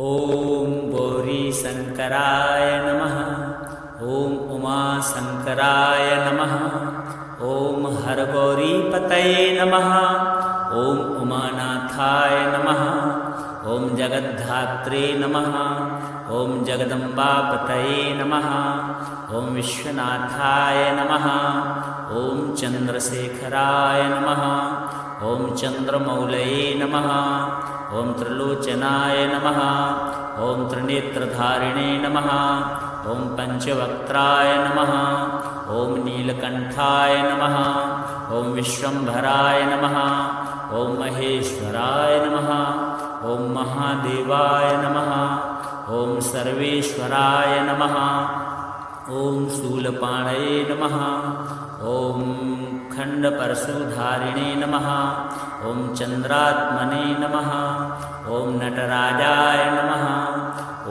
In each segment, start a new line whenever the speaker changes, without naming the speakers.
ॐ गौरीशङ्कराय नमः। ॐ उमाशङ्कराय नमः। ॐ हरगौरीपतये नमः। ॐ उमानाथाय नमः। ॐ जगद्धात्रे नमः। ॐ जगदम्बापतये नमः। ॐ विश्वनाथाय नमः। ॐ चन्द्रशेखराय नमः। ॐ चन्द्रमौलये नमः। ॐ त्रिलोचनाय नमः। ॐ त्रिनेत्रधारिणे नमः। ॐ पञ्चवक्त्राय नमः। ॐ नीलकण्ठाय नमः। ॐ विश्वम्भराय नमः। ॐ महेश्वराय नमः। ॐ महादेवाय नमः। ॐ सर्वेश्वराय नमः। ॐ शूलपाणये नमः। ॐ खण्डपरशुधारिणे नमः। ॐ चन्द्रात्मने नमः। ॐ नटराजाय नमः।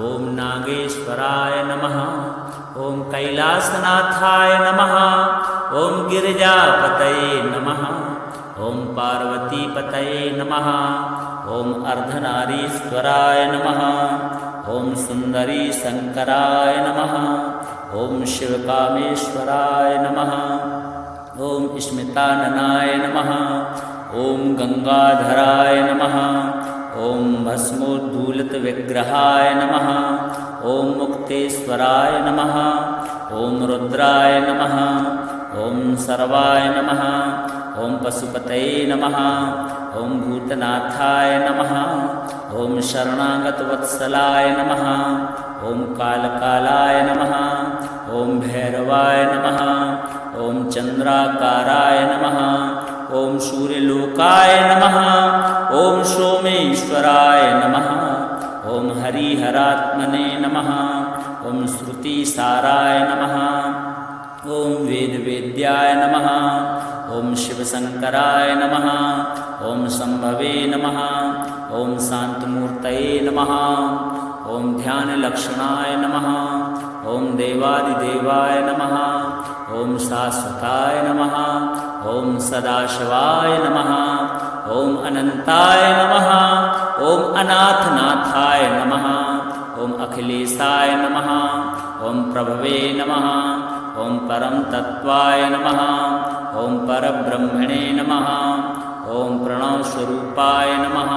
ॐ नागेश्वराय नमः। ॐ कैलासनाथाय नमः। ॐ गिरिजापतये नमः। ॐ पार्वतीपतये नमः। ॐ अर्धनारीश्वराय नमः। ॐ सुन्दरीशङ्कराय नमः। ॐ शिवकामेश्वराय नमः। ॐ स्मिताननाय नमः। ॐ गंगाधराय नमः। ॐ भस्मोद्धूलितविग्रहाय नमः। ॐ मुक्तेश्वराय नमः। ॐ रुद्राय नमः। ॐ सर्वाय नमः। ॐ पशुपतये नमः। ॐ भूतनाथाय नमः। ॐ शरणागतवत्सलाय नमः। ॐ कालकालाय नमः। ॐ भैरवाय नमः। ॐ चन्द्राकाराय नमः। ॐ सूर्यलोकाय नमः। ॐ सोमेश्वराय नमः। ॐ हरिहरात्मने नमः। ॐ श्रुतिसाराय नमः। ॐ वेदवेद्याय नमः। ॐ शिवशङ्कराय नमः। ॐ शम्भवे नमः। ॐ शान्तमूर्तये नमः। ॐ ध्यानलक्षणाय नमः। ॐ देवादिदेवाय नमः। ॐ शाश्वताय नमः। ॐ सदाशिवाय नमः। ॐ अनन्ताय नमः। ॐ अनाथनाथाय नमः। ॐ अखिलेशाय नमः। ॐ प्रभवे नमः। ॐ परमतत्त्वाय नमः। ॐ परब्रह्मणे नमः। ॐ प्रणवस्वरूपाय नमः।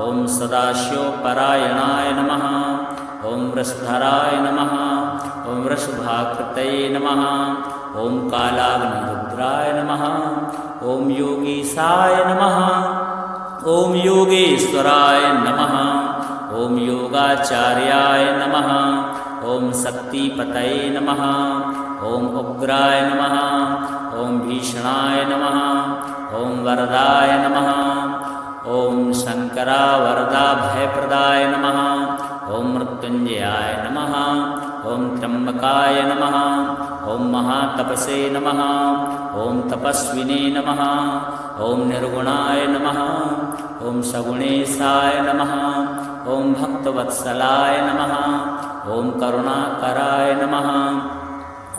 ॐ सदाशिवपरायणाय नमः। ॐ वृषधराय नमः। ॐ वृषभाकृतये नमः। ॐ कालाग्निरुद्राय नमः। ॐ योगीशाय नमः। ॐ योगेश्वराय नमः। ॐ योगाचार्याय नमः। ॐ शक्तिपतये नमः। ॐ उग्राय नमः। ॐ भीषणाय नमः। ॐ वरदाय नमः। ॐ शङ्करावरदा भयप्रदाय नमः। ॐ मृत्युञ्जयाय नमः। ॐ त्र्यम्बकाय नमः। ॐ महातपसे नमः। ॐ तपस्विने नमः। ॐ निर्गुणाय नमः। ॐ सगुणेशाय नमः। ॐ भक्तवत्सलाय नमः। ॐ करुणाकराय नमः।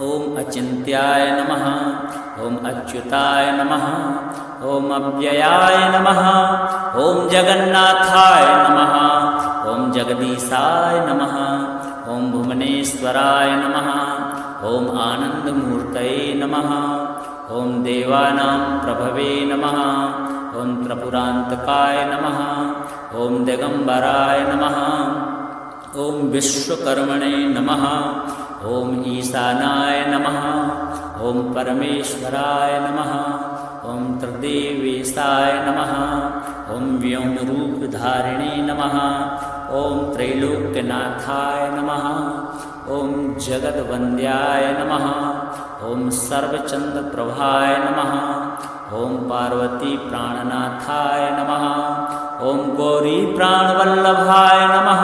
ॐ अचिन्त्याय नमः। ॐ अच्युताय नमः। ॐ अव्ययाय नमः। ॐ जगन्नाथाय नमः। ॐ जगदीशाय नमः। ॐ भुवनेश्वराय नमः। ॐ आनन्दमूर्तये नमः। ॐ देवानां प्रभवे नमः। ॐ त्रिपुरान्तकाय नमः। ॐ दिगम्बराय नमः। ॐ विश्वकर्मणे नमः। ॐ ईशानाय नमः। ॐ परमेश्वराय नमः। ॐ त्रिदेवेशाय नमः। ॐ व्योमरूपधारिणे नमः। ॐ त्रैलोक्यनाथाय नमः। ॐ जगद्वन्द्याय नमः। ॐ सर्वचन्द्रप्रभाय नमः। ॐ पार्वतीप्राणनाथाय नमः। ॐ गौरीप्राणवल्लभाय नमः।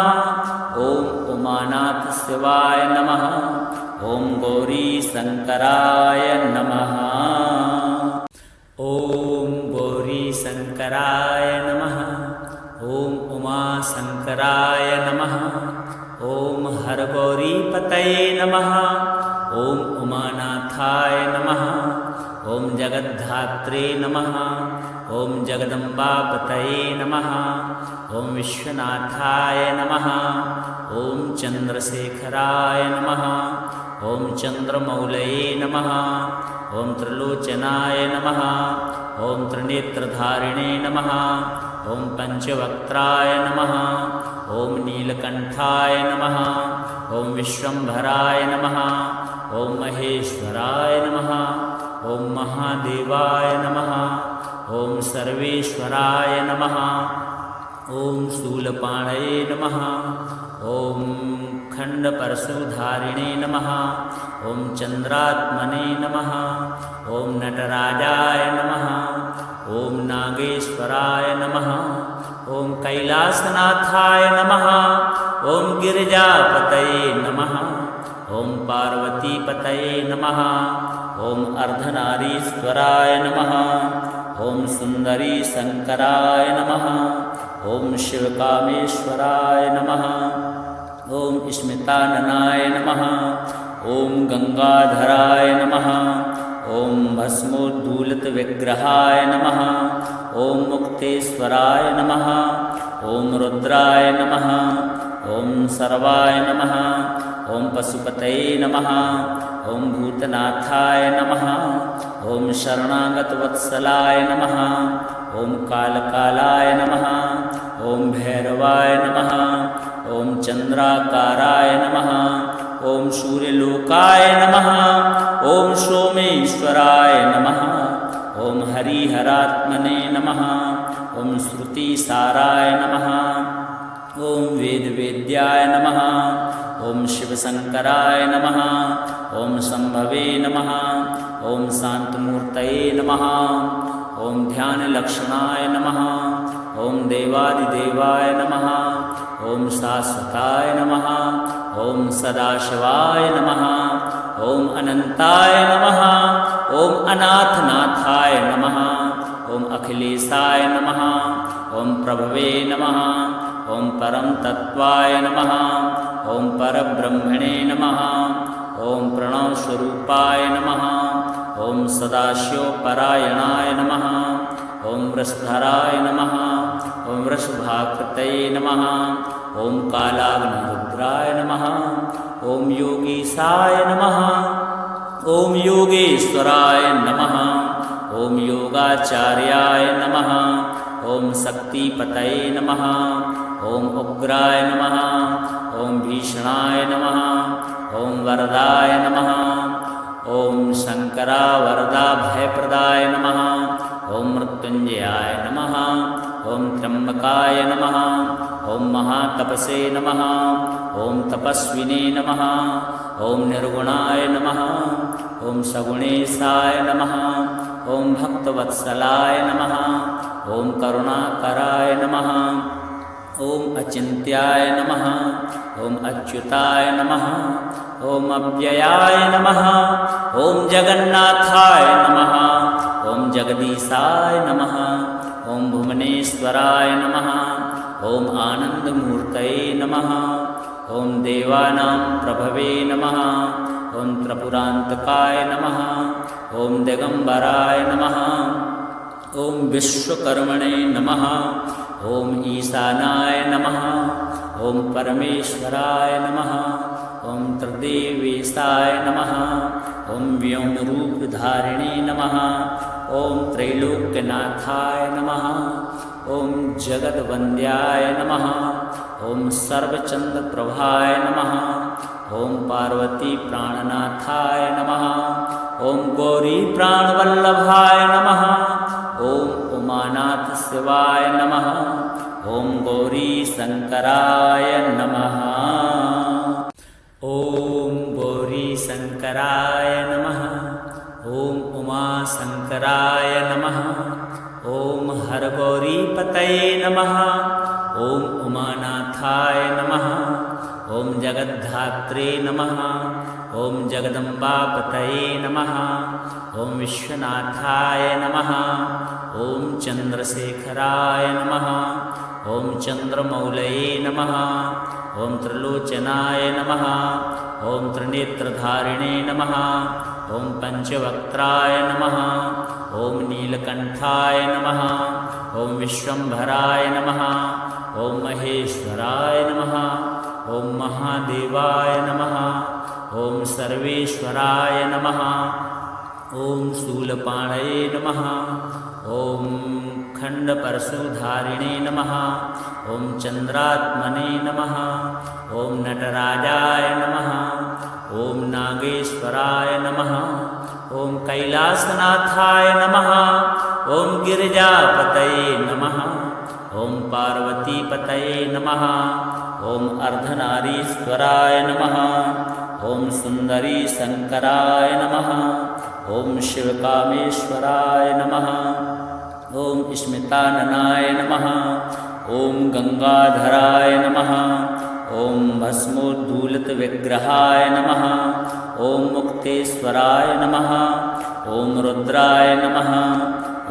ॐ उमानाथशिवाय नमः। ॐ गौरीशङ्कराय नमः। ॐ गौरीशङ्कराय नमः। ॐ उमाशङ्कराय नमः। ॐ हरगौरीपतये नमः। ॐ उमानाथाय नमः। ॐ जगद्धात्रे नमः। ॐ जगदम्बापतये नमः ॐ विश्वनाथाय नमः ॐ चन्द्रशेखराय नमः ॐ चन्द्रमौलये नमः ॐ त्रिलोचनाय नमः ॐ त्रिनेत्रधारिणे नमः ॐ पञ्चवक्त्राय नमः ॐ नीलकण्ठाय नमः ॐ विश्वम्भराय नमः ॐ महेश्वराय नमः ॐ महादेवाय नमः ॐ सर्वेश्वराय नमः ॐ शूलपाणये नमः ॐ खण्डपरशुधारिणे नमः ॐ चन्द्रात्मने नमः ॐ नटराजाय नमः ॐ नागेश्वराय नमः ॐ कैलासनाथाय नमः ॐ गिरिजापतये नमः ॐ पार्वतीपतये नमः ॐ अर्धनारीश्वराय नमः ॐ सुन्दरीशङ्कराय नमः ॐ शिवकामेश्वराय नमः ॐ स्मिताननाय नमः ॐ गङ्गाधराय नमः ॐ भस्मोद्धूलितविग्रहाय नमः ॐ मुक्तेश्वराय नमः ॐ रुद्राय नमः ॐ सर्वाय नमः ॐ पशुपतये नमः ॐ भूतनाथाय नमः ॐ शरणागतवत्सलाय नमः ॐ कालकालाय नमः ॐ भैरवाय नमः ॐ चन्द्राकाराय नमः ॐ सूर्यलोकाय नमः ॐ सोमेश्वराय नमः ॐ हरिहरात्मने नमः ॐ श्रुतिसाराय नमः ॐ वेदवेद्याय नमः ॐ शिवशङ्कराय नमः ॐ शम्भवे नमः ॐ शान्तमूर्तये नमः ॐ ध्यानलक्षणाय नमः ॐ देवादिदेवाय नमः ॐ शाश्वताय नमः ॐ सदाशिवाय नमः ॐ अनन्ताय नमः ॐ अनाथनाथाय नमः ॐ अखिलेशाय नमः ॐ प्रभवे नमः ॐ परम तत्त्वाय नमः ॐ परब्रह्मणे नमः ॐ प्रणवस्वरूपाय नमः ॐ सदाशिवपरायणाय नमः ॐ वृषधराय नमः ॐ वृषभाकृतये नमः ॐ कालाग्निरुद्राय नमः ॐ योगीशाय नमः ॐ योगेश्वराय नमः ॐ योगाचार्याय नमः ॐ शक्तिपतये नमः ॐ उग्राय नमः ॐ भीषणाय नमः ॐ वरदाय नमः ॐ शङ्करावरदाभयप्रदाय नमः ॐ मृत्युञ्जयाय नमः ॐ त्र्यम्बकाय नमः ॐ महातपसे नमः ॐ तपस्विने नमः ॐ निर्गुणाय नमः ॐ सगुणेशाय नमः ॐ भक्तवत्सलाय नमः ॐ करुणाकराय नमः ॐ अचिन्त्याय नमः ॐ अच्युताय नमः ॐ अव्ययाय नमः ॐ जगन्नाथाय नमः ॐ जगदीशाय नमः ॐ भुवनेश्वराय नमः ॐ आनन्दमूर्तये नमः ॐ देवानां प्रभवे नमः ॐ त्रिपुरान्तकाय नमः ॐ दिगम्बराय नमः ॐ विश्वकर्मणे नमः ॐ ईशानाय नमः ॐ परमेश्वराय नमः ॐ त्रिदेवेशाय नमः ॐ व्योमरूपधारिणे नमः ॐ त्रैलोक्यनाथाय नमः ॐ जगद्वन्द्याय नमः ॐ सर्वचन्द्रप्रभाय नमः ॐ पार्वतीप्राणनाथाय नमः ॐ गौरीप्राणवल्लभाय नमः ॐ उमानाथशिवाय नमः ॐ गौरीशङ्कराय नमः ॐ गौरीशङ्कराय नमः ॐ उमाशङ्कराय नमः ॐ हरगौरीपतये नमः ॐ उमानाथाय नमः ॐ जगद्धात्रे नमः ॐ जगदम्बापतये नमः ॐ विश्वनाथाय नमः ॐ चन्द्रशेखराय नमः ॐ चन्द्रमौलये नमः ॐ त्रिलोचनाय नमः ॐ त्रिनेत्रधारिणे नमः ॐ पञ्चवक्त्राय नमः ॐ नीलकण्ठाय नमः ॐ विश्वम्भराय नमः ॐ महेश्वराय नमः ॐ महादेवाय नमः ॐ सर्वेश्वराय नमः ॐ शूलपाणये नमः ॐ खण्डपरशुधारिणे नमः ॐ चन्द्रात्मने नमः ॐ नटराजाय नमः ॐ नागेश्वराय नमः ॐ कैलासनाथाय नमः ॐ गिरिजापतये नमः ॐ पार्वतीपतये नमः ॐ अर्धनारीश्वराय नमः ॐ सुन्दरी शङ्कराय नमः ॐ शिवकामेश्वराय नमः ॐ स्मिताननाय नमः ॐ गङ्गाधराय नमः ॐ भस्मोद्धूलितविग्रहाय नमः ॐ मुक्तेश्वराय नमः ॐ रुद्राय नमः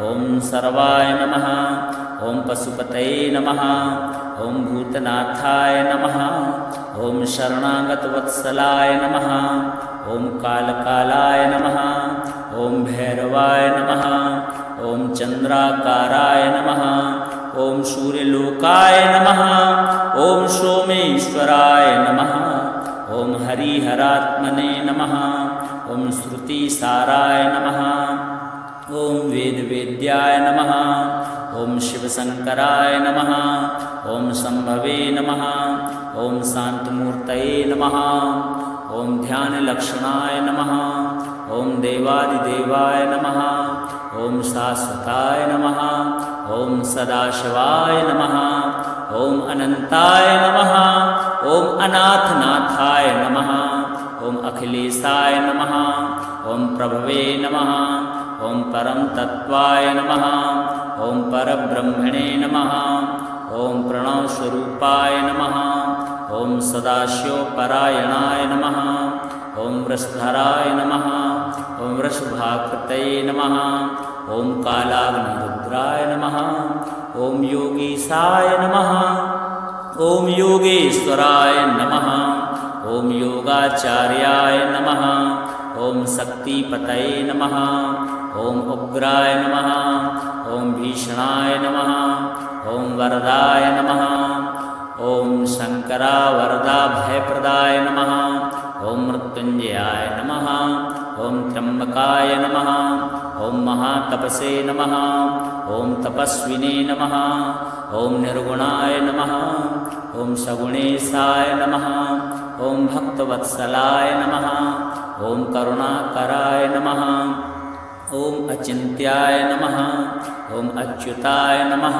ॐ सर्वाय नमः ॐ पशुपतये नमः ॐ भूतनाथाय नमः ॐ शरणागतवत्सलाय नमः ॐ कालकालाय नमः ॐ भैरवाय नमः ॐ चन्द्राकाराय नमः ॐ सूर्यलोकाय नमः ॐ सोमेश्वराय नमः ॐ हरिहरात्मने नमः ॐ श्रुतिसाराय नमः ॐ वेदवेद्याय नमः ॐ शिवशङ्कराय नमः ॐ शम्भवे नमः ॐ शान्तमूर्तये नमः ॐ ध्यानलक्षणाय नमः ॐ देवादिदेवाय नमः ॐ शाश्वताय नमः ॐ सदाशिवाय नमः ॐ अनन्ताय नमः ॐ अनाथनाथाय नमः ॐ अखिलेशाय नमः ॐ प्रभवे नमः ॐ परम तत्त्वाय नमः ॐ परब्रह्मणे नमः ॐ प्रणवस्वरूपाय नमः ॐ सदाशिवपरायणाय नमः ॐ वृषधराय नमः ॐ वृषभाकृतये नमः ॐ कालाग्निरुद्राय नमः ॐ योगीशाय नमः ॐ योगेश्वराय नमः ॐ योगाचार्याय नमः ॐ शक्तिपतये नमः ॐ उग्राय नमः ॐ भीषणाय नमः ॐ वरदाय नमः ॐ शङ्करावरदा भयप्रदाय नमः ॐ मृत्युञ्जयाय नमः ॐ त्र्यम्बकाय नमः ॐ महातपसे नमः ॐ तपस्विने नमः ॐ निर्गुणाय नमः ॐ सगुणेशाय नमः ॐ भक्तवत्सलाय नमः ॐ करुणाकराय नमः ॐ अचिन्त्याय नमः ॐ अच्युताय नमः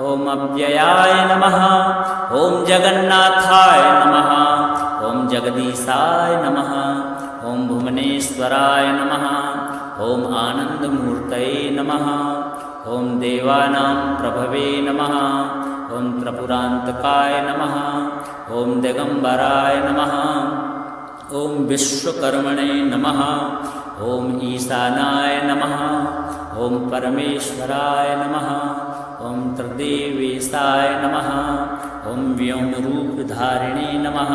ॐ अव्ययाय नमः ॐ जगन्नाथाय नमः ॐ जगदीशाय नमः ॐ भुवनेश्वराय नमः ॐ आनन्दमूर्तये नमः ॐ देवानां प्रभवे नमः ॐ त्रिपुरान्तकाय नमः ॐ दिगम्बराय नमः ॐ विश्वकर्मणे नमः ॐ ईशानाय नमः ॐ परमेश्वराय नमः ॐ त्रिदेवेशाय नमः ॐ व्योमरूपधारिणे नमः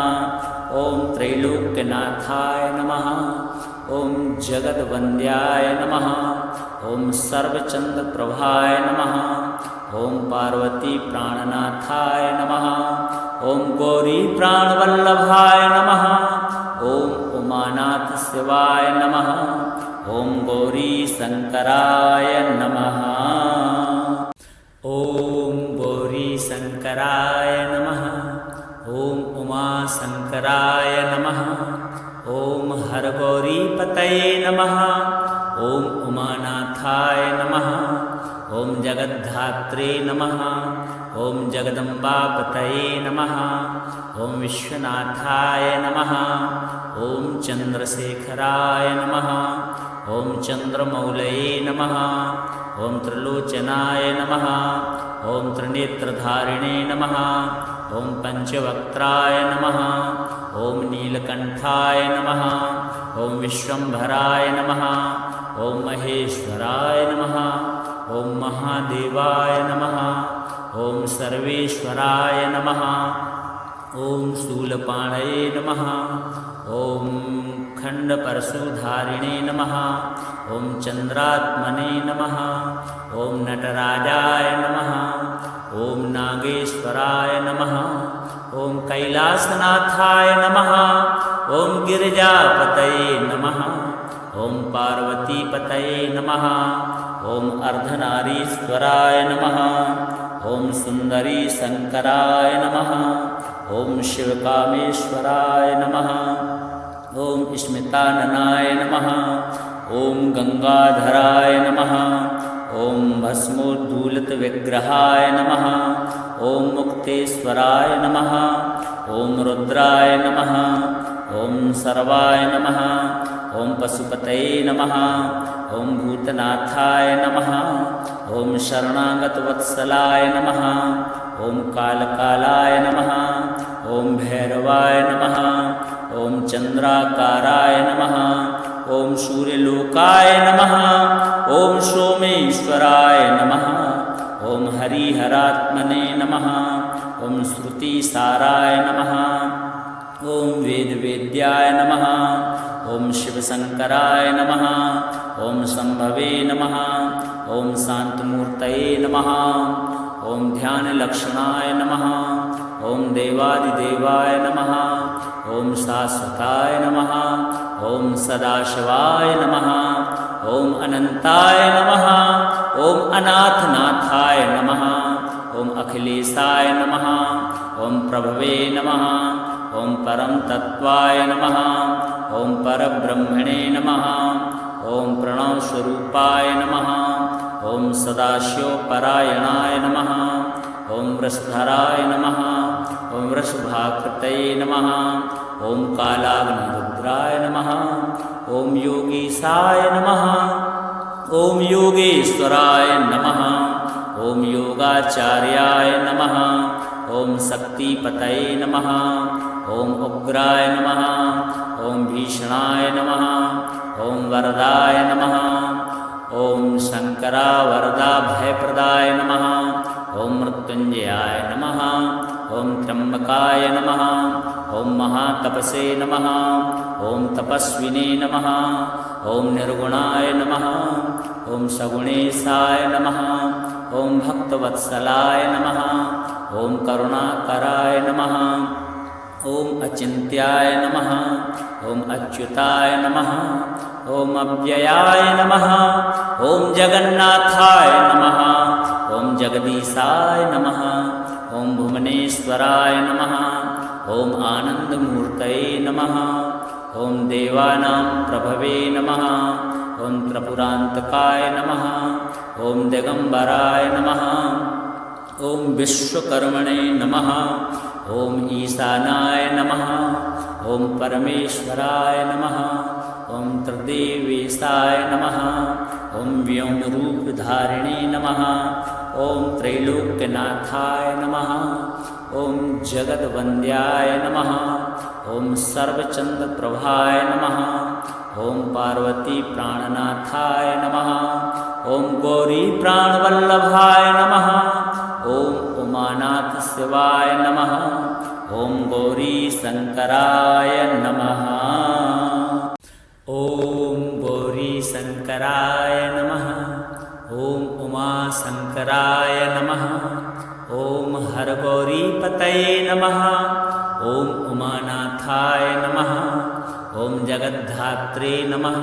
ॐ त्रैलोक्यनाथाय नमः ॐ जगद्वन्द्याय नमः ॐ सर्वचन्द्रप्रभाय नमः ॐ पार्वतीप्राणनाथाय नमः ॐ गौरीप्राणवल्लभाय नमः ॐ उमानाथशिवाय नमः ॐ गौरीशङ्कराय नमः ॐ गौरीशङ्कराय नमः ॐ उमाशङ्कराय नमः ॐ हरगौरीपतये नमः ॐ उमानाथाय नमः ॐ जगद्धात्रे नमः ॐ जगदम्बापतये नमः ॐ विश्वनाथाय नमः ॐ चन्द्रशेखराय नमः ॐ चन्द्रमौलये नमः ॐ त्रिलोचनाय नमः ॐ त्रिनेत्रधारिणे नमः ॐ पञ्चवक्त्राय नमः ॐ नीलकण्ठाय नमः ॐ विश्वम्भराय नमः ॐ महेश्वराय नमः ॐ महादेवाय नमः ॐ सर्वेश्वराय नमः ॐ शूलपाणये नमः ॐ खण्डपरशुधारिणे नमः। ॐ चन्द्रात्मने नमः। ॐ नटराजाय नमः। ॐ नागेश्वराय नमः। ॐ कैलासनाथाय नमः। ॐ गिरिजापतये नमः। ॐ पार्वतीपतये नमः। ॐ अर्धनारीश्वराय नमः। ॐ सुन्दरी शङ्कराय नमः। ॐ शिवकामेश्वराय नमः। ॐ स्मिताननाय नमः। ॐ गङ्गाधराय नमः। ॐ भस्मोद्धूलितविग्रहाय नमः। ॐ मुक्तेश्वराय नमः। ॐ रुद्राय नमः। ॐ सर्वाय नमः। ॐ पशुपतये नमः। ॐ भूतनाथाय नमः। ॐ शरणागतवत्सलाय नमः। ॐ कालकालाय नमः। ॐ भैरवाय नमः। ॐ चन्द्राकाराय नमः। ॐ सूर्यलोकाय नमः। ॐ सोमेश्वराय नमः। ॐ हरिहरात्मने नमः। ॐ श्रुतिसाराय नमः। ॐ वेदवेद्याय नमः। ॐ शिवशङ्कराय नमः। ॐ शम्भवे नमः। ॐ शान्तमूर्तये नमः। ॐ ध्यानलक्षणाय नमः। ॐ देवादिदेवाय नमः। ॐ शाश्वताय नमः। ॐ सदाशिवाय नमः। ॐ अनन्ताय नमः। ॐ अनाथनाथाय नमः। ॐ अखिलेशाय नमः। ॐ प्रभवे नमः। ॐ परम तत्वाय नमः। ॐ परब्रह्मणे नमः। ॐ प्रणवस्वरूपाय नमः। ॐ सदाशिवपरायणाय नमः। ॐ वृषधराय नमः। ॐ वृषभाकृतये नमः। ॐ कालाग्निरुद्राय नमः। ॐ योगीशाय नमः। ॐ योगेश्वराय नमः। ॐ योगाचार्याय नमः। ॐ शक्तिपतये नमः। ॐ उग्राय नमः। ॐ भीषणाय नमः। ॐ वरदाय नमः। ॐ शङ्करावरदाभयप्रदाय नमः। ॐ मृत्युञ्जयाय नमः। ॐ त्र्यम्बकाय नमः। ॐ महातपसे नमः। ॐ तपस्विने नमः। ॐ निर्गुणाय नमः। ॐ सगुणेशाय नमः। ॐ भक्तवत्सलाय नमः। ॐ करुणाकराय नमः। ॐ अचिन्त्याय नमः। ॐ अच्युताय नमः। ॐ अव्ययाय नमः। ॐ जगन्नाथाय नमः। ॐ जगदीशाय नमः। ॐ भुवनेश्वराय नमः। ॐ आनन्दमूर्तये नमः। ॐ देवानां प्रभवे नमः। ॐ त्रिपुरान्तकाय नमः। ॐ दिगम्बराय नमः। ॐ विश्वकर्मणे नमः। ॐ ईशानाय नमः। ॐ परमेश्वराय नमः। ॐ त्रिदेवेशाय नमः। ॐ व्योमरूपधारिणे नमः। ॐ त्रैलोक्यनाथाय नमः। ॐ जगद्वन्द्याय नमः। ॐ सर्वचन्द्रप्रभाय नमः। ॐ पार्वतीप्राणनाथाय नमः। ॐ गौरीप्राणवल्लभाय नमः। ॐ उमानाथशिवाय नमः। ॐ गौरीशङ्कराय नमः। ॐ गौरीशङ्कराय नमः। ॐ उमाशङ्कराय नमः। ॐ हरगौरीपतये नमः। ॐ उमानाथाय नमः। ॐ जगद्धात्रे नमः।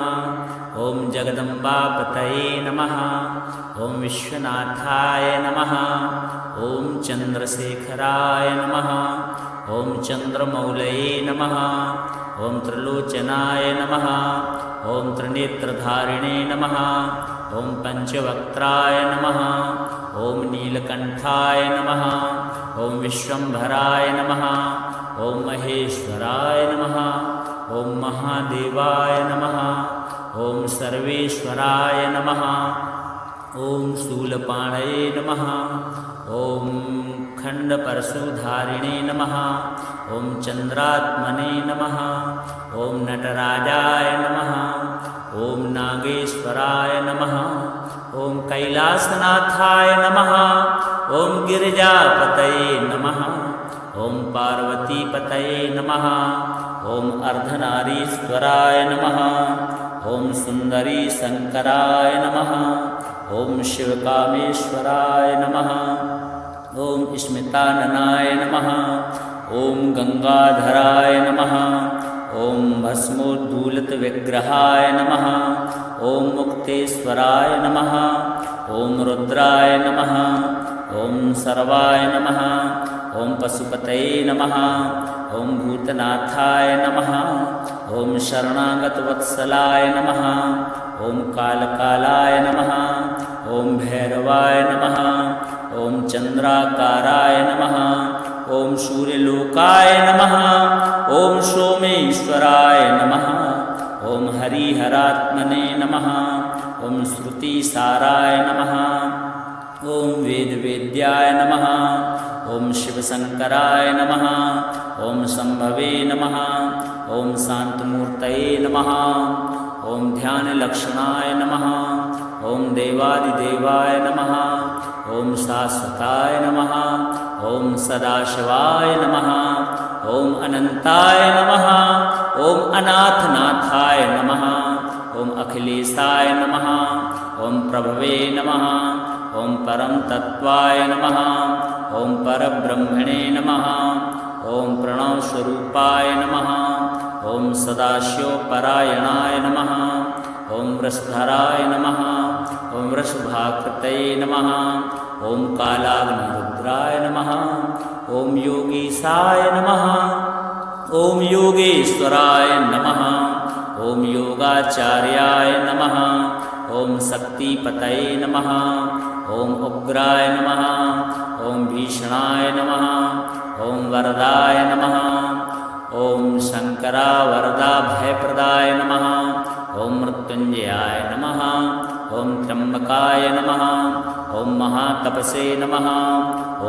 ॐ जगदम्बापतये नमः। ॐ विश्वनाथाय नमः। ॐ चन्द्रशेखराय नमः। ॐ चन्द्रमौलये नमः। ॐ त्रिलोचनाय नमः। ॐ त्रिनेत्रधारिणे नमः। ॐ पञ्चवक्त्राय नमः। ॐ नीलकण्ठाय नमः। ॐ विश्वम्भराय नमः। ॐ महेश्वराय नमः। ॐ महादेवाय नमः। ॐ सर्वेश्वराय नमः। ॐ शूलपाणये नमः। ॐ खण्डपरशुधारिणे नमः। ॐ चन्द्रात्मने नमः। ॐ नटराजाय नमः। ॐ नागेश्वराय नमः। ॐ कैलासनाथाय नमः। ॐ गिरिजापतये नमः। ॐ पार्वतीपतये नमः ॐ अर्धनारीश्वराय नमः ॐ सुन्दरी शङ्कराय नमः ॐ शिवकामेश्वराय नमः ॐ स्मिताननाय नमः ॐ गङ्गाधराय नमः ॐ भस्मोद्दूलितविग्रहाय नमः ॐ मुक्तेश्वराय नमः ॐ रुद्राय नमः ॐ सर्वाय नमः ॐ पशुपतये नमः ॐ भूतनाथाय नमः ॐ शरणागतवत्सलाय नमः ॐ कालकालाय नमः ॐ भैरवाय नमः ॐ चन्द्राकाराय नमः ॐ सूर्यलोकाय नमः ॐ सोमेश्वराय नमः ॐ हरिहरात्मने नमः ॐ श्रुतिसाराय नमः ॐ वेदवेद्याय नमः ॐ शिवशङ्कराय नमः ॐ शम्भवे नमः ॐ शान्तमूर्तये नमः ॐ ध्यानलक्षणाय नमः ॐ देवादिदेवाय नमः ॐ शाश्वताय नमः ॐ सदाशिवाय नमः ॐ अनन्ताय नमः ॐ अनाथनाथाय नमः ॐ अखिलेशाय नमः ॐ प्रभवे नमः ॐ परम तत्वाय नमः ॐ परब्रह्मणे नमः ॐ प्रणवस्वरूपाय नमः ॐ सदाशिवपरायणाय नमः ॐ वृषधराय नमः ॐ वृषभाकृतये नमः ॐ कालाग्निरुद्राय नमः ॐ योगीशाय नमः ॐ योगेश्वराय नमः ॐ योगाचार्याय नमः ॐ शक्तिपतये नमः ॐ उग्राय नमः ॐ भीषणाय नमः ॐ वरदाय नमः ॐ शङ्करावरदा भयप्रदाय नमः ॐ मृत्युञ्जयाय नमः ॐ त्र्यम्बकाय नमः ॐ महातपसे नमः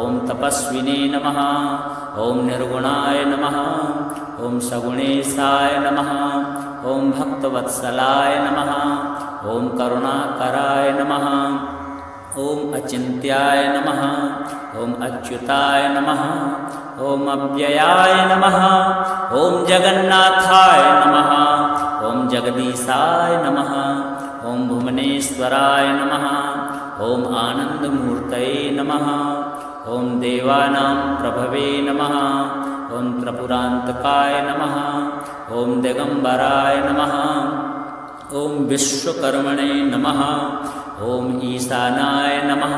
ॐ तपस्विने नमः ॐ निर्गुणाय नमः ॐ सगुणेशाय नमः ॐ भक्तवत्सलाय नमः ॐ करुणाकराय नमः ॐ अचिन्त्याय नमः ॐ अच्युताय नमः ॐ अव्ययाय नमः ॐ जगन्नाथाय नमः ॐ जगदीशाय नमः ॐ भुवनेश्वराय नमः ॐ आनन्दमूर्तये नमः ॐ देवानां प्रभवे नमः ॐ त्रिपुरान्तकाय नमः ॐ दिगम्बराय नमः ॐ विश्वकर्मणे नमः ॐ ईशानाय नमः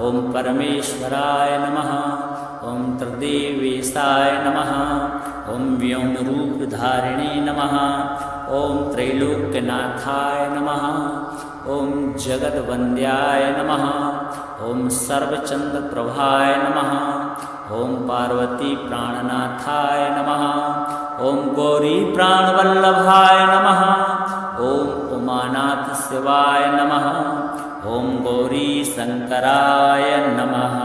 ॐ परमेश्वराय नमः ॐ त्रिदेवेशाय नमः ॐ व्योमरूपधारिणे नमः ॐ त्रैलोक्यनाथाय नमः ॐ जगद्वन्द्याय नमः ॐ सर्वचन्द्रप्रभाय नमः ॐ पार्वतीप्राणनाथाय नमः ॐ गौरीप्राणवल्लभाय नमः ॐ उमानाथशिवाय नमः ॐ गौरीशङ्कराय नमः।